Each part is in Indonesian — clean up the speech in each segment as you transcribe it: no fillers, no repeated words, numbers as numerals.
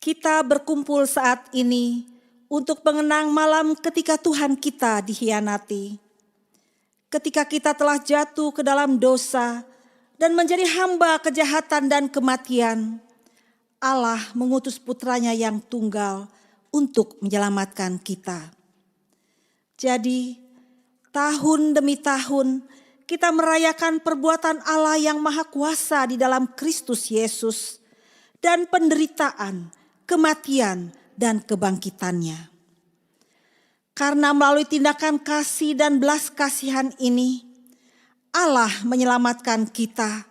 Kita berkumpul saat ini untuk mengenang malam ketika Tuhan kita dikhianati. Ketika kita telah jatuh ke dalam dosa dan menjadi hamba kejahatan dan kematian, Allah mengutus putranya yang tunggal untuk menyelamatkan kita. Jadi, tahun demi tahun kita merayakan perbuatan Allah yang maha kuasa di dalam Kristus Yesus dan penderitaan, kematian, dan kebangkitannya. Karena melalui tindakan kasih dan belas kasihan ini, Allah menyelamatkan kita,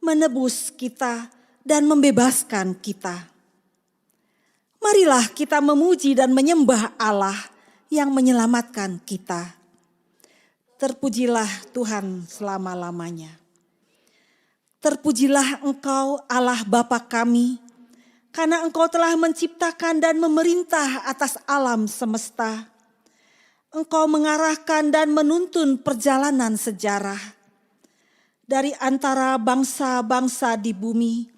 menebus kita, dan membebaskan kita. Marilah kita memuji dan menyembah Allah yang menyelamatkan kita. Terpujilah Tuhan selama-lamanya. Terpujilah Engkau Allah Bapa kami, karena Engkau telah menciptakan dan memerintah atas alam semesta. Engkau mengarahkan dan menuntun perjalanan sejarah. Dari antara bangsa-bangsa di bumi,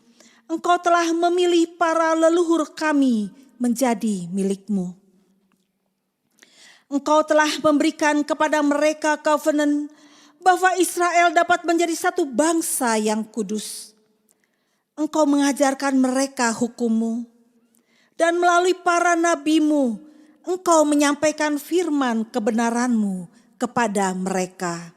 Engkau telah memilih para leluhur kami menjadi milik-Mu. Engkau telah memberikan kepada mereka covenant bahwa Israel dapat menjadi satu bangsa yang kudus. Engkau mengajarkan mereka hukum-Mu, dan melalui para nabi-Mu, Engkau menyampaikan firman kebenaran-Mu kepada mereka.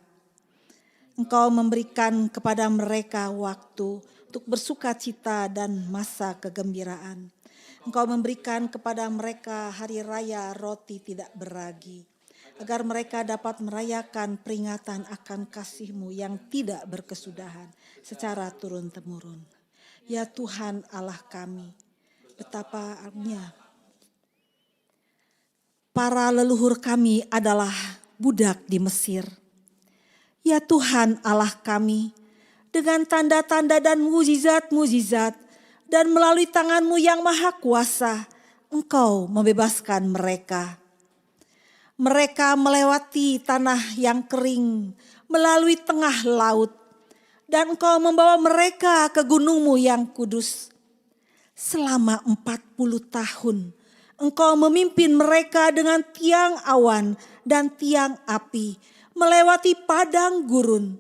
Engkau memberikan kepada mereka waktu untuk bersuka cita dan masa kegembiraan. Engkau memberikan kepada mereka hari raya roti tidak beragi, agar mereka dapat merayakan peringatan akan kasih-Mu yang tidak berkesudahan secara turun-temurun. Ya Tuhan Allah kami, betapa agungnya. Para leluhur kami adalah budak di Mesir. Ya Tuhan Allah kami, dengan tanda-tanda dan mujizat-mujizat, dan melalui tangan-Mu yang maha kuasa, Engkau membebaskan mereka. Mereka melewati tanah yang kering, melalui tengah laut, dan Engkau membawa mereka ke gunung-Mu yang kudus. Selama 40 tahun, Engkau memimpin mereka dengan tiang awan dan tiang api, melewati padang gurun,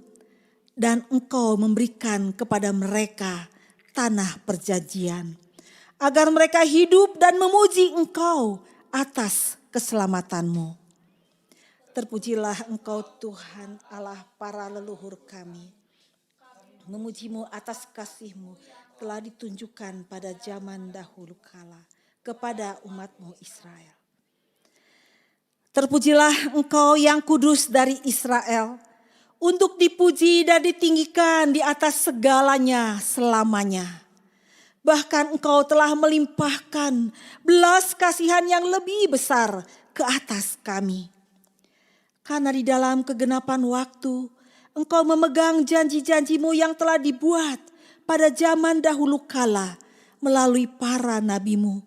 dan Engkau memberikan kepada mereka tanah perjanjian, agar mereka hidup dan memuji Engkau atas keselamatan-Mu. Terpujilah Engkau Tuhan Allah para leluhur kami. Memuji-Mu atas kasih-Mu telah ditunjukkan pada zaman dahulu kala kepada umat-Mu Israel. Terpujilah Engkau yang kudus dari Israel, untuk dipuji dan ditinggikan di atas segalanya selamanya. Bahkan Engkau telah melimpahkan belas kasihan yang lebih besar ke atas kami. Karena di dalam kegenapan waktu, Engkau memegang janji-janji-Mu yang telah dibuat pada zaman dahulu kala melalui para nabi-Mu,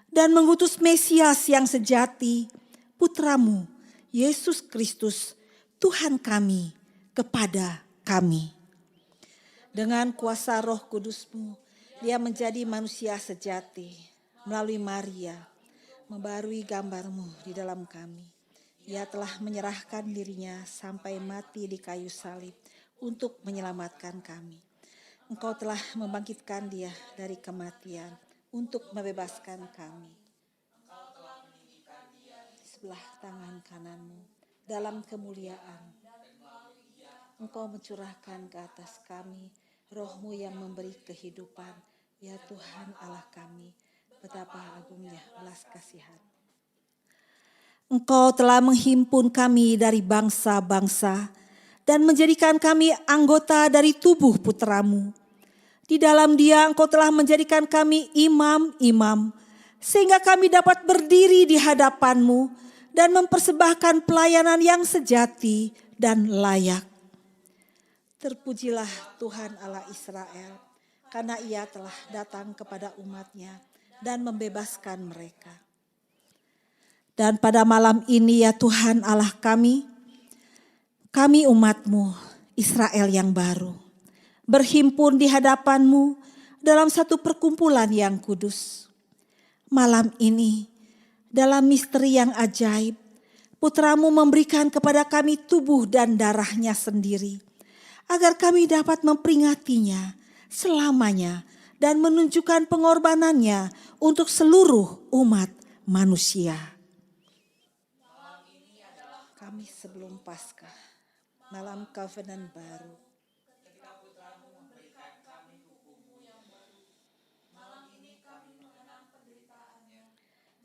dan mengutus Mesias yang sejati, Putra-Mu, Yesus Kristus, Tuhan kami, kepada kami. Dengan kuasa Roh Kudus-Mu, Dia menjadi manusia sejati melalui Maria, membarui gambar-Mu di dalam kami. Dia telah menyerahkan dirinya sampai mati di kayu salib untuk menyelamatkan kami. Engkau telah membangkitkan Dia dari kematian untuk membebaskan kami. Di sebelah tangan kanan-Mu dalam kemuliaan, Engkau mencurahkan ke atas kami Roh-Mu yang memberi kehidupan. Ya Tuhan Allah kami, betapa agungnya belas kasihan. Engkau telah menghimpun kami dari bangsa-bangsa dan menjadikan kami anggota dari tubuh Putra-Mu. Di dalam Dia Engkau telah menjadikan kami imam-imam, sehingga kami dapat berdiri di hadapan-Mu dan mempersembahkan pelayanan yang sejati dan layak. Terpujilah Tuhan Allah Israel, karena Ia telah datang kepada umat-Nya dan membebaskan mereka. Dan pada malam ini ya Tuhan Allah kami umat-Mu, Israel yang baru, berhimpun di hadapan-Mu dalam satu perkumpulan yang kudus. Malam ini, dalam misteri yang ajaib, Putramu memberikan kepada kami tubuh dan darahnya sendiri, agar kami dapat memperingatinya selamanya dan menunjukkan pengorbanannya untuk seluruh umat manusia. Kami sebelum Paskah, malam Covenant baru.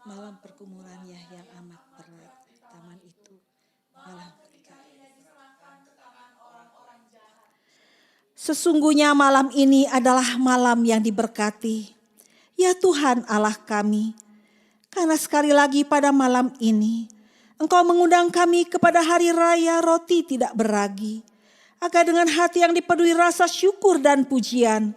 Malam pergumulannya yang amat berat, taman itu malam ketika sesungguhnya malam ini adalah malam yang diberkati, ya Tuhan Allah kami. Karena sekali lagi pada malam ini, Engkau mengundang kami kepada hari raya roti tidak beragi, agar dengan hati yang dipenuhi rasa syukur dan pujian,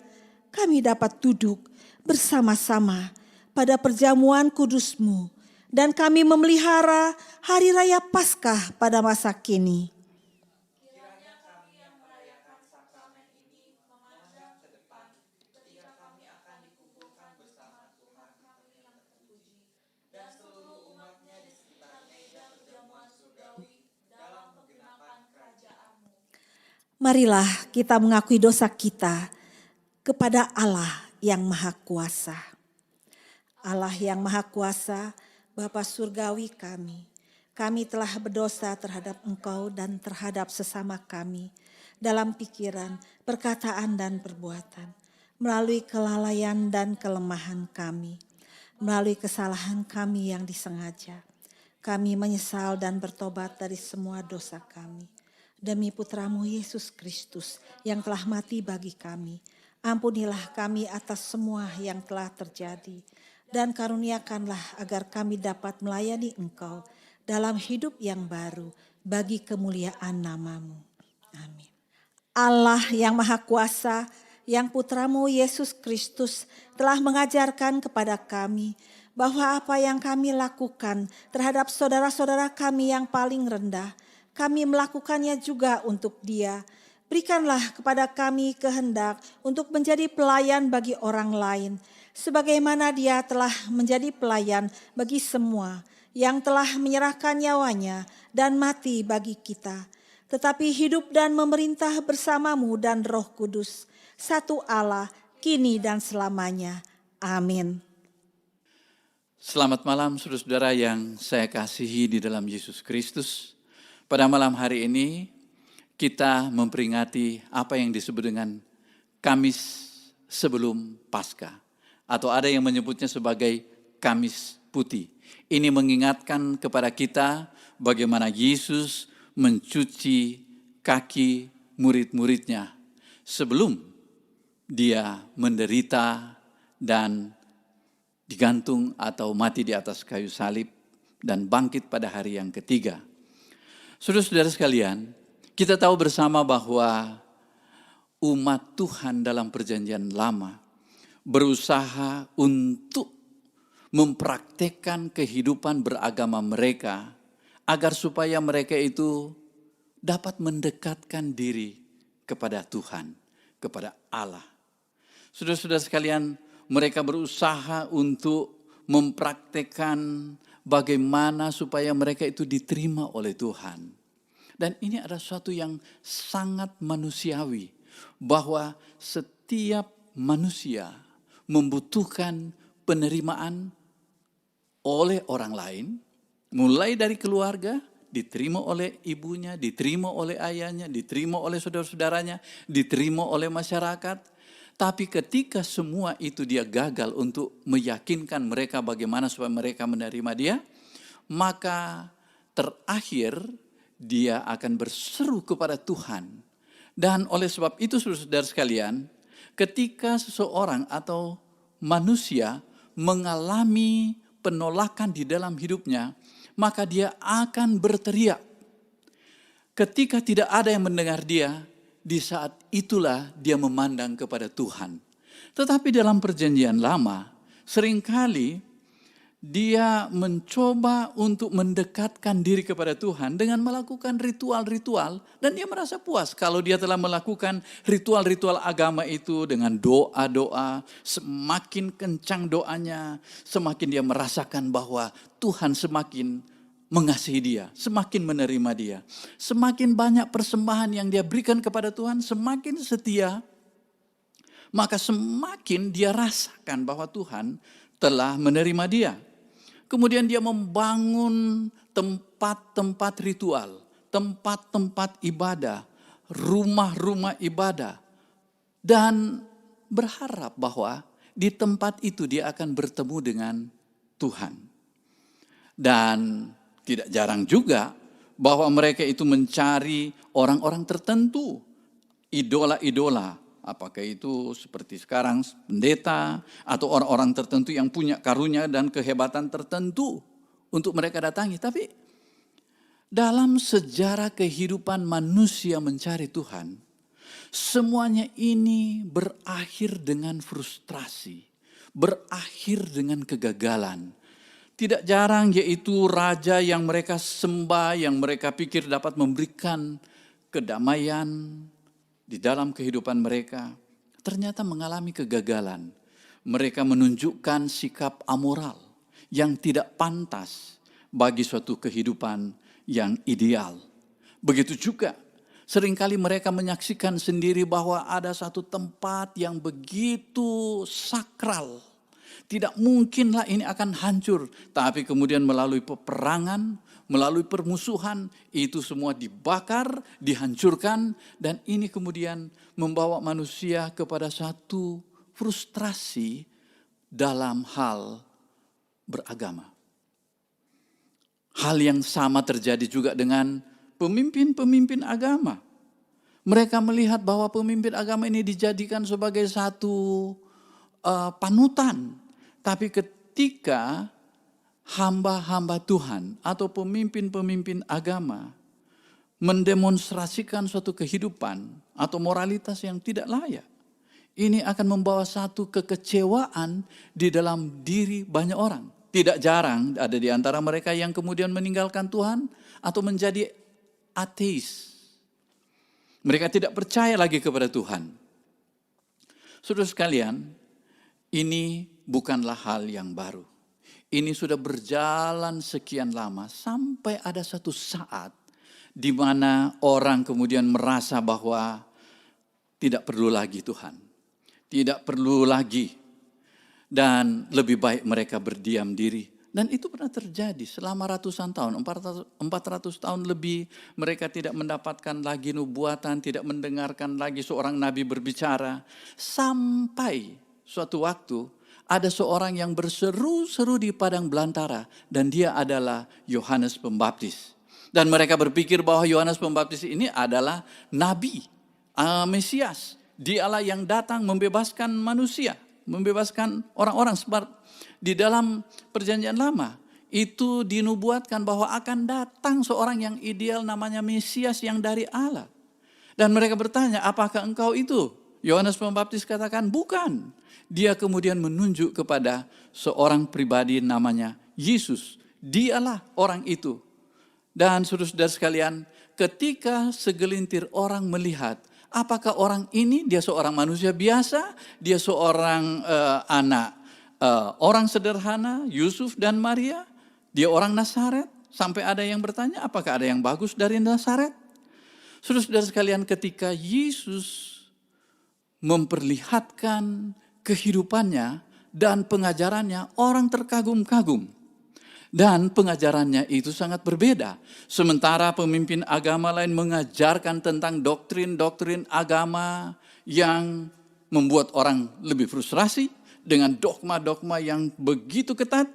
kami dapat duduk bersama-sama pada perjamuan kudus-Mu, dan kami memelihara hari raya Paskah pada masa kini. Marilah kita mengakui dosa kita kepada Allah yang Maha Kuasa. Allah yang Maha Kuasa, Bapa Surgawi kami telah berdosa terhadap Engkau dan terhadap sesama kami dalam pikiran, perkataan dan perbuatan, melalui kelalaian dan kelemahan kami, melalui kesalahan kami yang disengaja. Kami menyesal dan bertobat dari semua dosa kami. Demi Putramu Yesus Kristus yang telah mati bagi kami, ampunilah kami atas semua yang telah terjadi, dan karuniakanlah agar kami dapat melayani Engkau dalam hidup yang baru bagi kemuliaan nama-Mu. Amin. Allah yang Maha Kuasa, yang Putramu Yesus Kristus telah mengajarkan kepada kami bahwa apa yang kami lakukan terhadap saudara-saudara kami yang paling rendah, kami melakukannya juga untuk Dia. Berikanlah kepada kami kehendak untuk menjadi pelayan bagi orang lain, sebagaimana Dia telah menjadi pelayan bagi semua yang telah menyerahkan nyawanya dan mati bagi kita, tetapi hidup dan memerintah bersama-Mu dan Roh Kudus, satu Allah, kini dan selamanya. Amin. Selamat malam saudara-saudara yang saya kasihi di dalam Yesus Kristus. Pada malam hari ini kita memperingati apa yang disebut dengan Kamis sebelum Paskah, atau ada yang menyebutnya sebagai Kamis Putih. Ini mengingatkan kepada kita bagaimana Yesus mencuci kaki murid-muridnya sebelum Dia menderita dan digantung atau mati di atas kayu salib dan bangkit pada hari yang ketiga. Saudara-saudara sekalian, kita tahu bersama bahwa umat Tuhan dalam perjanjian lama berusaha untuk mempraktekkan kehidupan beragama mereka agar supaya mereka itu dapat mendekatkan diri kepada Tuhan, kepada Allah. Saudara-saudara sekalian, mereka berusaha untuk mempraktekkan bagaimana supaya mereka itu diterima oleh Tuhan. Dan ini adalah sesuatu yang sangat manusiawi, bahwa setiap manusia membutuhkan penerimaan oleh orang lain, mulai dari keluarga, diterima oleh ibunya, diterima oleh ayahnya, diterima oleh saudara-saudaranya, diterima oleh masyarakat. Tapi ketika semua itu dia gagal untuk meyakinkan mereka bagaimana supaya mereka menerima dia, maka terakhir dia akan berseru kepada Tuhan. Dan oleh sebab itu saudara sekalian, ketika seseorang atau manusia mengalami penolakan di dalam hidupnya, maka dia akan berteriak. Ketika tidak ada yang mendengar dia, di saat itulah dia memandang kepada Tuhan. Tetapi dalam perjanjian lama, seringkali dia mencoba untuk mendekatkan diri kepada Tuhan dengan melakukan ritual-ritual, dan dia merasa puas kalau dia telah melakukan ritual-ritual agama itu dengan doa-doa. Semakin kencang doanya, semakin dia merasakan bahwa Tuhan semakin mengasihi dia, semakin menerima dia. Semakin banyak persembahan yang dia berikan kepada Tuhan, semakin setia, maka semakin dia rasakan bahwa Tuhan telah menerima dia. Kemudian dia membangun tempat-tempat ritual, tempat-tempat ibadah, rumah-rumah ibadah. Dan berharap bahwa di tempat itu dia akan bertemu dengan Tuhan. Dan tidak jarang juga bahwa mereka itu mencari orang-orang tertentu, idola-idola. Apakah itu seperti sekarang pendeta atau orang-orang tertentu yang punya karunia dan kehebatan tertentu untuk mereka datangi. Tapi dalam sejarah kehidupan manusia mencari Tuhan, semuanya ini berakhir dengan frustrasi, berakhir dengan kegagalan. Tidak jarang yaitu raja yang mereka sembah, yang mereka pikir dapat memberikan kedamaian di dalam kehidupan mereka, ternyata mengalami kegagalan. Mereka menunjukkan sikap amoral yang tidak pantas bagi suatu kehidupan yang ideal. Begitu juga seringkali mereka menyaksikan sendiri bahwa ada satu tempat yang begitu sakral. Tidak mungkinlah ini akan hancur, tapi kemudian melalui peperangan, melalui permusuhan, itu semua dibakar, dihancurkan, dan ini kemudian membawa manusia kepada satu frustrasi dalam hal beragama. Hal yang sama terjadi juga dengan pemimpin-pemimpin agama. Mereka melihat bahwa pemimpin agama ini dijadikan sebagai satu panutan. Tapi ketika hamba-hamba Tuhan atau pemimpin-pemimpin agama mendemonstrasikan suatu kehidupan atau moralitas yang tidak layak, ini akan membawa satu kekecewaan di dalam diri banyak orang. Tidak jarang ada di antara mereka yang kemudian meninggalkan Tuhan atau menjadi ateis. Mereka tidak percaya lagi kepada Tuhan. Saudara sekalian, ini bukanlah hal yang baru. Ini sudah berjalan sekian lama sampai ada satu saat di mana orang kemudian merasa bahwa tidak perlu lagi Tuhan. Tidak perlu lagi. Dan lebih baik mereka berdiam diri. Dan itu pernah terjadi selama ratusan tahun, 400 tahun lebih mereka tidak mendapatkan lagi nubuatan, tidak mendengarkan lagi seorang nabi berbicara. Sampai suatu waktu ada seorang yang berseru-seru di padang belantara dan dia adalah Yohanes Pembaptis. Dan mereka berpikir bahwa Yohanes Pembaptis ini adalah nabi, Mesias. Dialah yang datang membebaskan manusia, membebaskan orang-orang. Sebab di dalam perjanjian lama itu dinubuatkan bahwa akan datang seorang yang ideal namanya Mesias yang dari Allah. Dan mereka bertanya, apakah engkau itu? Yohanes Pembaptis katakan, bukan. Dia kemudian menunjuk kepada seorang pribadi namanya Yesus. Dialah orang itu. Dan saudara-saudara sekalian, ketika segelintir orang melihat, apakah orang ini dia seorang manusia biasa, dia seorang anak orang sederhana, Yusuf dan Maria, dia orang Nazaret, sampai ada yang bertanya, apakah ada yang bagus dari Nazaret? Saudara-saudara sekalian, ketika Yesus memperlihatkan kehidupannya dan pengajarannya, orang terkagum-kagum. Dan pengajarannya itu sangat berbeda. Sementara pemimpin agama lain mengajarkan tentang doktrin-doktrin agama yang membuat orang lebih frustrasi dengan dogma-dogma yang begitu ketat,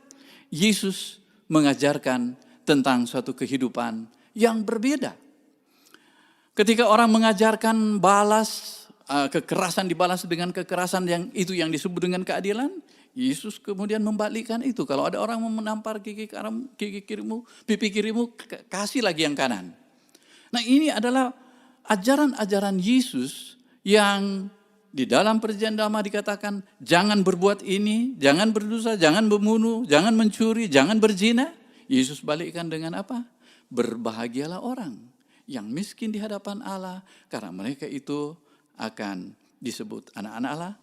Yesus mengajarkan tentang suatu kehidupan yang berbeda. Ketika orang mengajarkan kekerasan dibalas dengan kekerasan yang itu yang disebut dengan keadilan, Yesus kemudian membalikkan itu. Kalau ada orang menampar pipi kirimu, kasih lagi yang kanan. Nah, ini adalah ajaran-ajaran Yesus yang Di dalam perjanjian lama dikatakan, jangan berbuat ini, jangan berdosa, jangan membunuh, jangan mencuri, jangan berzina. Yesus balikkan dengan apa? Berbahagialah orang yang miskin di hadapan Allah, karena mereka itu akan disebut anak-anak Allah.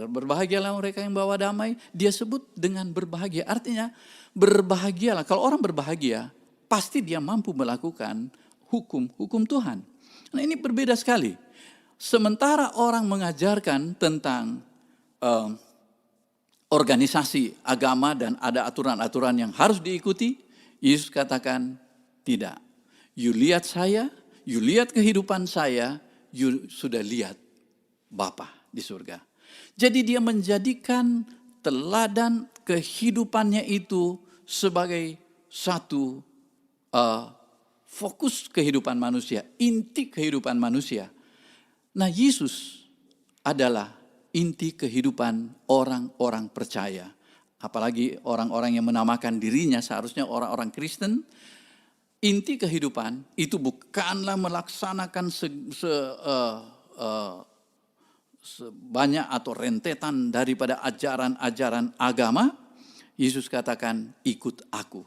Berbahagialah mereka yang bawa damai. Dia sebut dengan berbahagia. Artinya berbahagialah. Kalau orang berbahagia, pasti dia mampu melakukan hukum Tuhan. Nah, ini berbeda sekali. Sementara orang mengajarkan tentang organisasi agama dan ada aturan-aturan yang harus diikuti, Yesus katakan tidak. You lihat saya, you lihat kehidupan saya, you sudah lihat Bapa di surga. Jadi dia menjadikan teladan kehidupannya itu sebagai satu fokus kehidupan manusia, inti kehidupan manusia. Nah, Yesus adalah inti kehidupan orang-orang percaya. Apalagi orang-orang yang menamakan dirinya seharusnya orang-orang Kristen. Inti kehidupan itu bukanlah melaksanakan sebanyak atau rentetan daripada ajaran-ajaran agama. Yesus katakan, ikut aku.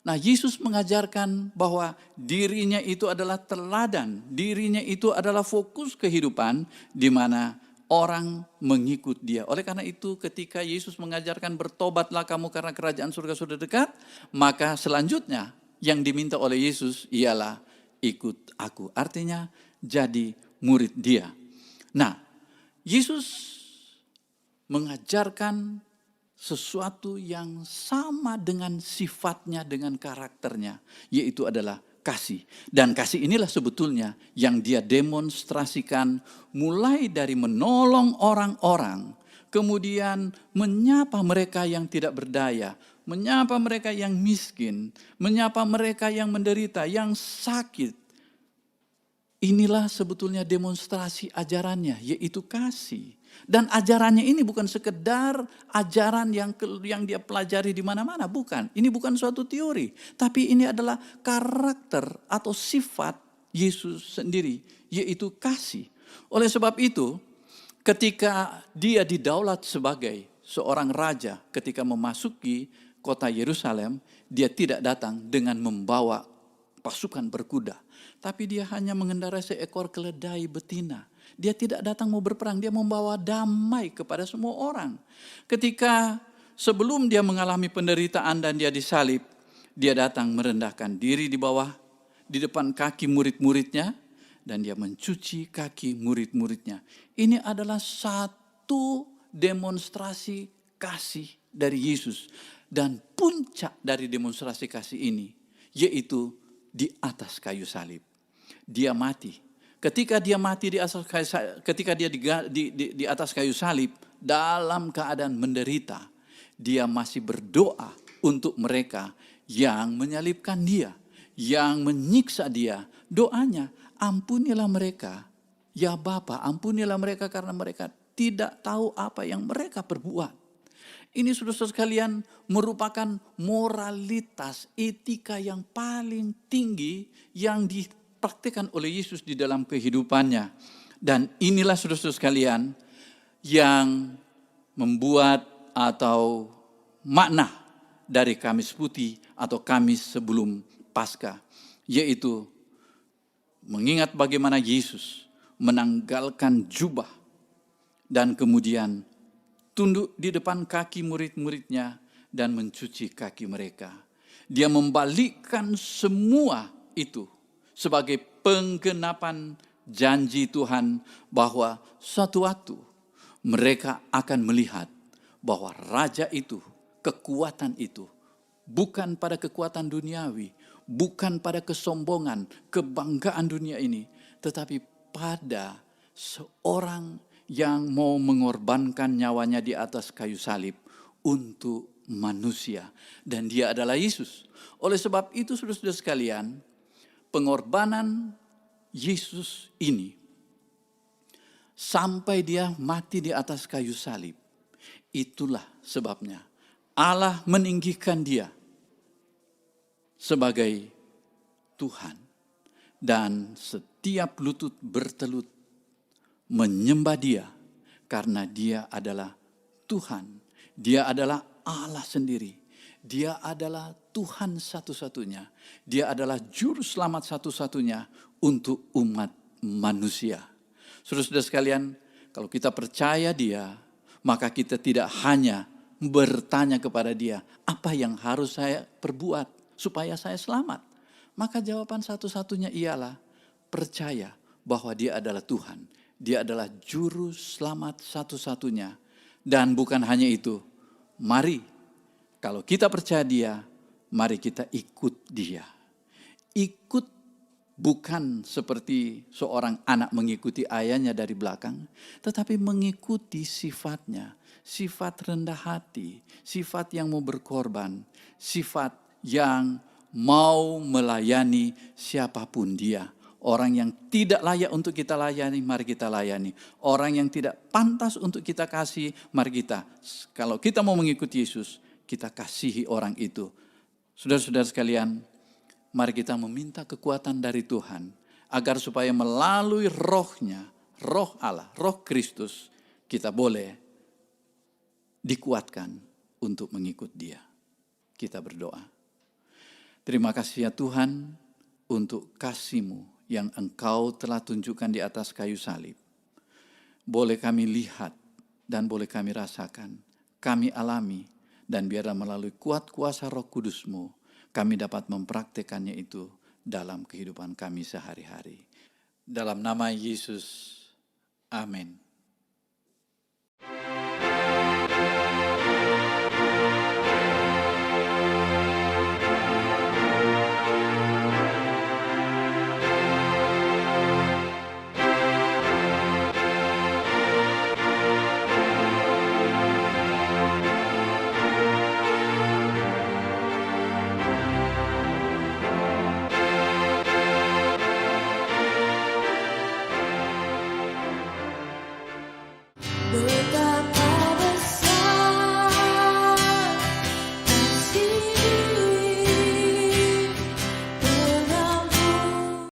Nah, Yesus mengajarkan bahwa dirinya itu adalah teladan, dirinya itu adalah fokus kehidupan di mana orang mengikut dia. Oleh karena itu ketika Yesus mengajarkan bertobatlah kamu karena kerajaan surga sudah dekat, maka selanjutnya yang diminta oleh Yesus ialah ikut aku. Artinya jadi murid dia. Nah, Yesus mengajarkan sesuatu yang sama dengan sifatnya, dengan karakternya, yaitu adalah kasih. Dan kasih inilah sebetulnya yang dia demonstrasikan mulai dari menolong orang-orang, kemudian menyapa mereka yang tidak berdaya, menyapa mereka yang miskin, menyapa mereka yang menderita, yang sakit. Inilah sebetulnya demonstrasi ajarannya, yaitu kasih. Dan ajarannya ini bukan sekedar ajaran yang dia pelajari di mana-mana, bukan. Ini bukan suatu teori, tapi ini adalah karakter atau sifat Yesus sendiri, yaitu kasih. Oleh sebab itu, ketika dia didaulat sebagai seorang raja, ketika memasuki kota Yerusalem, dia tidak datang dengan membawa pasukan berkuda, tapi dia hanya mengendarai seekor keledai betina. Dia tidak datang mau berperang, dia membawa damai kepada semua orang. Ketika sebelum dia mengalami penderitaan dan dia disalib, dia datang merendahkan diri di depan kaki murid-muridnya, dan dia mencuci kaki murid-muridnya. Ini adalah satu demonstrasi kasih dari Yesus. Dan puncak dari demonstrasi kasih ini, yaitu di atas kayu salib. Dia mati. Ketika dia mati di atas kayu salib dalam keadaan menderita, dia masih berdoa untuk mereka yang menyalibkan dia, yang menyiksa dia. Doanya, ampunilah mereka, ya Bapa, ampunilah mereka karena mereka tidak tahu apa yang mereka perbuat. Ini saudara sekalian merupakan moralitas, etika yang paling tinggi yang dipraktikkan oleh Yesus di dalam kehidupannya. Dan inilah saudara sekalian yang membuat atau makna dari Kamis Putih atau Kamis sebelum Paskah, yaitu mengingat bagaimana Yesus menanggalkan jubah dan kemudian tunduk di depan kaki murid-muridnya dan mencuci kaki mereka. Dia membalikkan semua itu sebagai penggenapan janji Tuhan bahwa suatu waktu mereka akan melihat bahwa raja itu, kekuatan itu, bukan pada kekuatan duniawi, bukan pada kesombongan, kebanggaan dunia ini, tetapi pada seorang yang mau mengorbankan nyawanya di atas kayu salib untuk manusia. Dan dia adalah Yesus. Oleh sebab itu saudara-saudara sekalian, pengorbanan Yesus ini sampai dia mati di atas kayu salib, itulah sebabnya Allah meninggikan dia sebagai Tuhan. Dan setiap lutut bertelut menyembah dia Karena dia adalah Tuhan. Dia adalah Allah sendiri. Dia adalah Tuhan satu-satunya. Dia adalah juru selamat satu-satunya untuk umat manusia. Saudara-saudara sekalian, kalau kita percaya dia, maka kita tidak hanya bertanya kepada dia, apa yang harus saya perbuat supaya saya selamat? Maka jawaban satu-satunya ialah percaya bahwa dia adalah Tuhan. Dia adalah juru selamat satu-satunya. Dan bukan hanya itu, mari kalau kita percaya dia, mari kita ikut dia. Ikut bukan seperti seorang anak mengikuti ayahnya dari belakang, tetapi mengikuti sifatnya. Sifat rendah hati, sifat yang mau berkorban, sifat yang mau melayani siapapun dia. Orang yang tidak layak untuk kita layani, mari kita layani. Orang yang tidak pantas untuk kita kasih, mari kita. Kalau kita mau mengikuti Yesus, kita kasihi orang itu. Saudara-saudara sekalian, mari kita meminta kekuatan dari Tuhan, agar supaya melalui rohnya, roh Allah, roh Kristus, kita boleh dikuatkan untuk mengikut dia. Kita berdoa. Terima kasih ya Tuhan untuk kasih-Mu yang Engkau telah tunjukkan di atas kayu salib. Boleh kami lihat dan boleh kami rasakan, kami alami, dan biarlah melalui kuat kuasa Roh Kudus-Mu, kami dapat mempraktekannya itu dalam kehidupan kami sehari-hari. Dalam nama Yesus, amin. Betapa